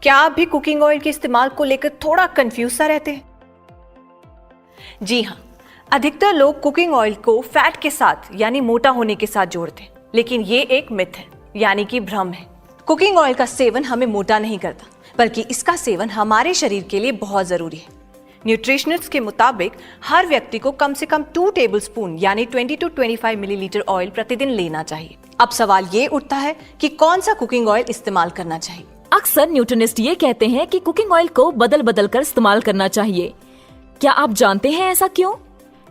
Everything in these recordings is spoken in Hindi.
क्या आप भी कुकिंग ऑयल के इस्तेमाल को लेकर थोड़ा कंफ्यूज सा रहते हैं? जी हाँ, अधिकतर लोग कुकिंग ऑयल को फैट के साथ यानी मोटा होने के साथ जोड़ते हैं, लेकिन ये एक मिथ है यानी कि भ्रम है। कुकिंग ऑयल का सेवन हमें मोटा नहीं करता, बल्कि इसका सेवन हमारे शरीर के लिए बहुत जरूरी है। न्यूट्रिशनिस्ट के मुताबिक हर व्यक्ति को कम से कम 2 टेबलस्पून यानी 20 to 25 मिलीलीटर ऑयल प्रतिदिन लेना चाहिए। अब सवाल ये उठता है कि कौन सा कुकिंग ऑयल इस्तेमाल करना चाहिए। अक्सर न्यूट्रिनिस्ट ये कहते हैं कि कुकिंग ऑयल को बदल बदल कर इस्तेमाल करना चाहिए। क्या आप जानते हैं ऐसा क्यों?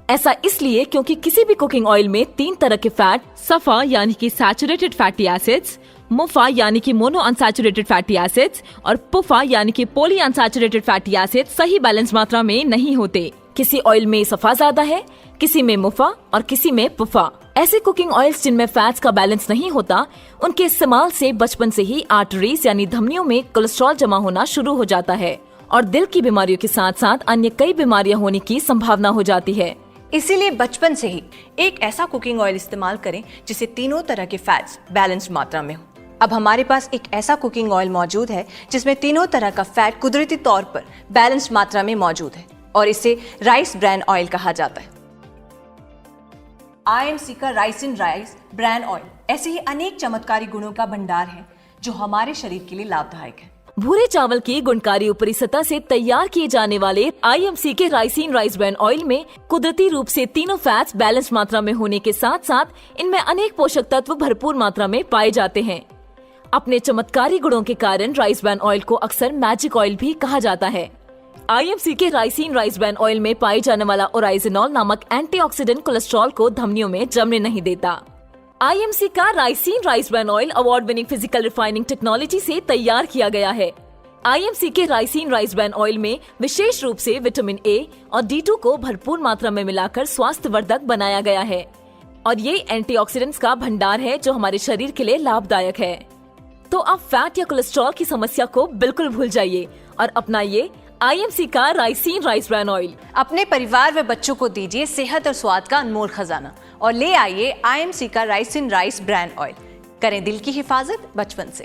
ऐसा इसलिए क्योंकि किसी भी कुकिंग ऑयल में 3 तरह के फैट, सफा यानी कि सैचुरेटेड फैटी एसिड्स, मुफा यानी कि मोनो अनसैचुरेटेड फैटी एसिड्स और पुफा यानी कि पॉली अनसैचुरेटेड फैटी एसिड्स सही बैलेंस मात्रा में नहीं होते। किसी ऑयल में सफा ज्यादा है, किसी में मुफा और किसी में पुफा। ऐसे कुकिंग ऑयल्स जिनमें फैट्स का बैलेंस नहीं होता, उनके इस्तेमाल से बचपन से ही आर्टरीज यानी धमनियों में कोलेस्ट्रॉल जमा होना शुरू हो जाता है और दिल की बीमारियों के साथ साथ अन्य कई बीमारियां होने की संभावना हो जाती है। इसीलिए बचपन से ही एक ऐसा कुकिंग ऑयल इस्तेमाल करें जिसे तीनों तरह के फैट्स बैलेंस मात्रा में हो। अब हमारे पास एक ऐसा कुकिंग ऑयल मौजूद है जिसमें तीनों तरह का फैट कुदरती तौर पर बैलेंस मात्रा में मौजूद है और इसे राइस ब्रान ऑयल कहा जाता है। IMC का राइसिन राइस ब्रान ऑयल ऐसे ही अनेक चमत्कारी गुणों का भंडार है जो हमारे शरीर के लिए लाभदायक है। भूरे चावल की गुणकारी ऊपरी सतह से तैयार किए जाने वाले IMC के राइसिन राइस ब्रान ऑयल में कुदरती रूप से तीनों फैट्स बैलेंस मात्रा में होने के साथ साथ इनमें अनेक पोषक तत्व भरपूर मात्रा में पाए जाते हैं। अपने चमत्कारी गुणों के कारण राइस ब्रान ऑयल को अक्सर मैजिक ऑयल भी कहा जाता है। IMC के राइसिन राइस ब्रान ऑयल में पाए जाने वाला ओराइजिनॉल नामक एंटीऑक्सीडेंट कोलेस्ट्रॉल को धमनियों में जमने नहीं देता। IMC का ricin rice bran oil award winning physical refining technology से तैयार किया गया है। IMC के राइसिन राइस ब्रान ऑयल में विशेष रूप से विटामिन A और D2 को भरपूर मात्रा में मिलाकर स्वास्थ्यवर्धक बनाया गया है और ये एंटीऑक्सीडेंट्स का भंडार है जो हमारे शरीर के लिए लाभदायक है। तो अब फैट या कोलेस्ट्रॉल की समस्या को बिल्कुल भूल जाइए और अपनाइए IMC का राइसिन राइस ब्रान ऑयल। अपने परिवार व बच्चों को दीजिए सेहत और स्वाद का अनमोल खजाना और ले आइए IMC का राइसिन राइस ब्रान ऑयल। करें दिल की हिफाजत बचपन से।